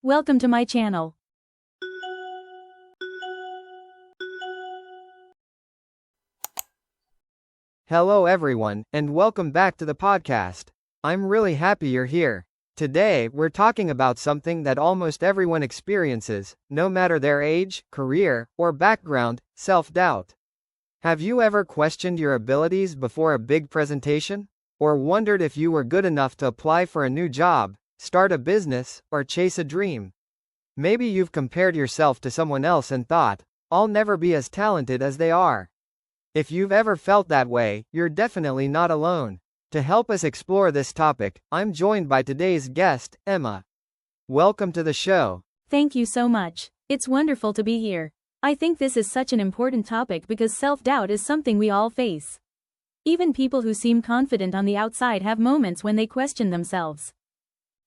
Welcome to my channel. Hello everyone, and welcome back to the podcast. I'm really happy you're here. Today, we're talking about something that almost everyone experiences, no matter their age, career, or background: self-doubt. Have you ever questioned your abilities before a big presentation? Or wondered if you were good enough to apply for a new job, start a business, or chase a dream? Maybe you've compared yourself to someone else and thought, "I'll never be as talented as they are." If you've ever felt that way, you're definitely not alone. To help us explore this topic, I'm joined by today's guest, Emma. Welcome to the show. Thank you so much. It's wonderful to be here. I think this is such an important topic because self-doubt is something we all face. Even people who seem confident on the outside have moments when they question themselves.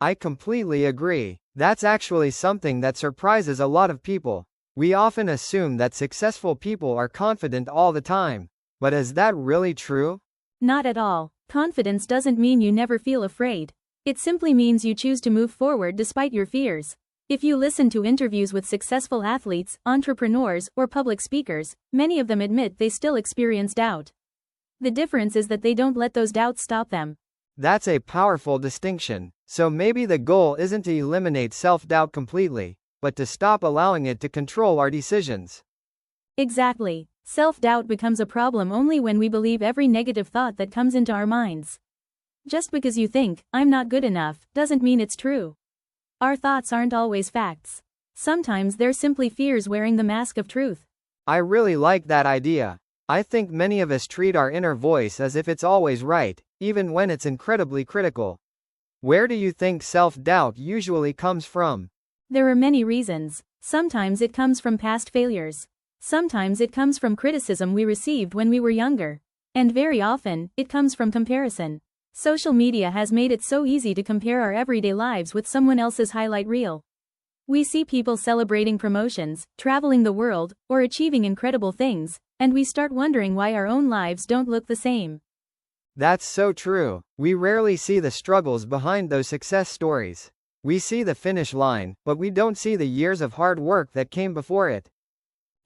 I completely agree. That's actually something that surprises a lot of people. We often assume that successful people are confident all the time. But is that really true? Not at all. Confidence doesn't mean you never feel afraid. It simply means you choose to move forward despite your fears. If you listen to interviews with successful athletes, entrepreneurs, or public speakers, many of them admit they still experience doubt. The difference is that they don't let those doubts stop them. That's a powerful distinction. So maybe the goal isn't to eliminate self-doubt completely, but to stop allowing it to control our decisions. Exactly. Self-doubt becomes a problem only when we believe every negative thought that comes into our minds. Just because you think, "I'm not good enough," doesn't mean it's true. Our thoughts aren't always facts. Sometimes they're simply fears wearing the mask of truth. I really like that idea. I think many of us treat our inner voice as if it's always right, even when it's incredibly critical. Where do you think self-doubt usually comes from? There are many reasons. Sometimes it comes from past failures. Sometimes it comes from criticism we received when we were younger. And very often, it comes from comparison. Social media has made it so easy to compare our everyday lives with someone else's highlight reel. We see people celebrating promotions, traveling the world, or achieving incredible things, and we start wondering why our own lives don't look the same. That's so true. We rarely see the struggles behind those success stories. We see the finish line, but we don't see the years of hard work that came before it.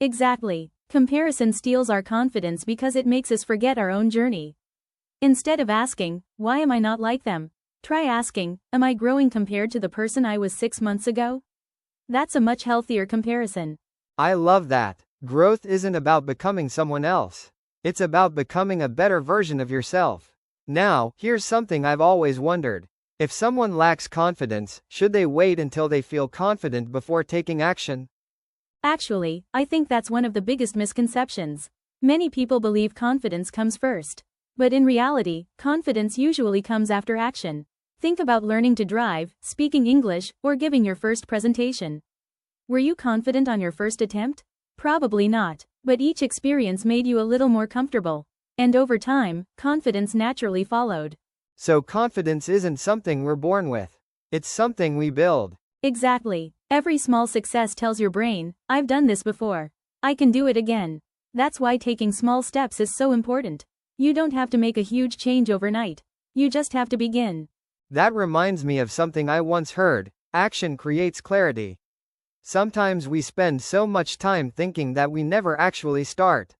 Exactly. Comparison steals our confidence because it makes us forget our own journey. Instead of asking, "Why am I not like them?" try asking, "Am I growing compared to the person I was 6 months ago?" That's a much healthier comparison. I love that. Growth isn't about becoming someone else. It's about becoming a better version of yourself. Now, here's something I've always wondered. If someone lacks confidence, should they wait until they feel confident before taking action? Actually, I think that's one of the biggest misconceptions. Many people believe confidence comes first. But in reality, confidence usually comes after action. Think about learning to drive, speaking English, or giving your first presentation. Were you confident on your first attempt? Probably not. But each experience made you a little more comfortable. And over time, confidence naturally followed. So confidence isn't something we're born with. It's something we build. Exactly. Every small success tells your brain, "I've done this before. I can do it again." That's why taking small steps is so important. You don't have to make a huge change overnight. You just have to begin. That reminds me of something I once heard: action creates clarity. Sometimes we spend so much time thinking that we never actually start.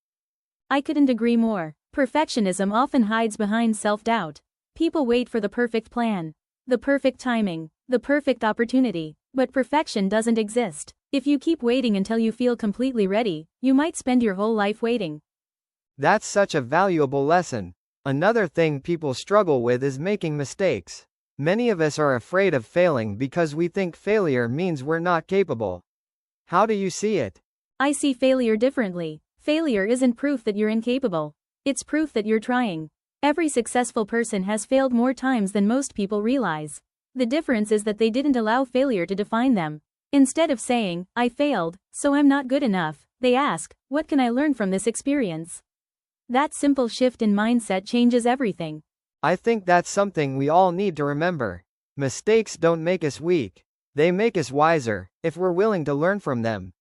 I couldn't agree more. Perfectionism often hides behind self-doubt. People wait for the perfect plan, the perfect timing, the perfect opportunity. But perfection doesn't exist. If you keep waiting until you feel completely ready, you might spend your whole life waiting. That's such a valuable lesson. Another thing people struggle with is making mistakes. Many of us are afraid of failing because we think failure means we're not capable. How do you see it? I see failure differently. Failure isn't proof that you're incapable. It's proof that you're trying. Every successful person has failed more times than most people realize. The difference is that they didn't allow failure to define them. Instead of saying, "I failed, so I'm not good enough," they ask, "What can I learn from this experience?" That simple shift in mindset changes everything. I think that's something we all need to remember. Mistakes don't make us weak. They make us wiser, if we're willing to learn from them.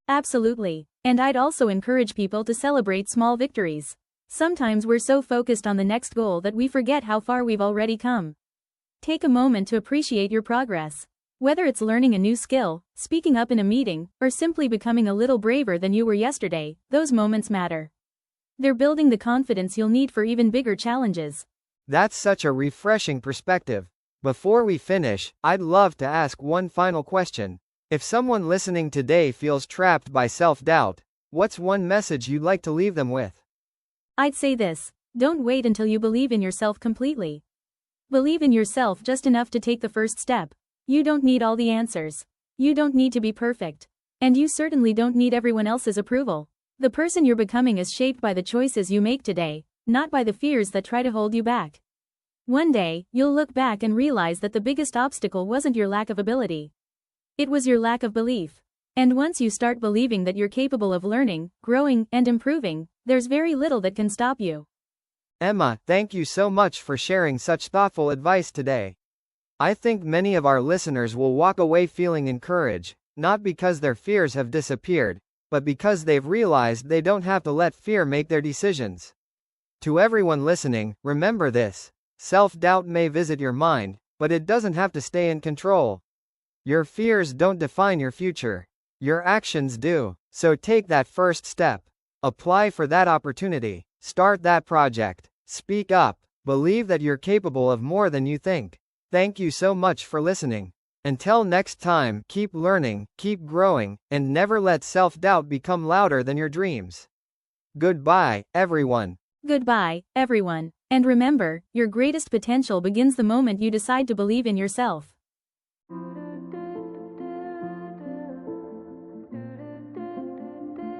Absolutely. And I'd also encourage people to celebrate small victories. Sometimes we're so focused on the next goal that we forget how far we've already come. Take a moment to appreciate your progress. Whether it's learning a new skill, speaking up in a meeting, or simply becoming a little braver than you were yesterday, those moments matter. They're building the confidence you'll need for even bigger challenges. That's such a refreshing perspective. Before we finish, I'd love to ask one final question. If someone listening today feels trapped by self-doubt, what's one message you'd like to leave them with? I'd say this: don't wait until you believe in yourself completely. Believe in yourself just enough to take the first step. You don't need all the answers. You don't need to be perfect. And you certainly don't need everyone else's approval. The person you're becoming is shaped by the choices you make today, not by the fears that try to hold you back. One day, you'll look back and realize that the biggest obstacle wasn't your lack of ability. It was your lack of belief. And once you start believing that you're capable of learning, growing, and improving, there's very little that can stop you. Emma, thank you so much for sharing such thoughtful advice today. I think many of our listeners will walk away feeling encouraged, not because their fears have disappeared, but because they've realized they don't have to let fear make their decisions. To everyone listening, remember this: self-doubt may visit your mind, but it doesn't have to stay in control. Your fears don't define your future. Your actions do. So take that first step. Apply for that opportunity. Start that project. Speak up. Believe that you're capable of more than you think. Thank you so much for listening. Until next time, keep learning, keep growing, and never let self-doubt become louder than your dreams. Goodbye, everyone. Goodbye, everyone. And remember, your greatest potential begins the moment you decide to believe in yourself.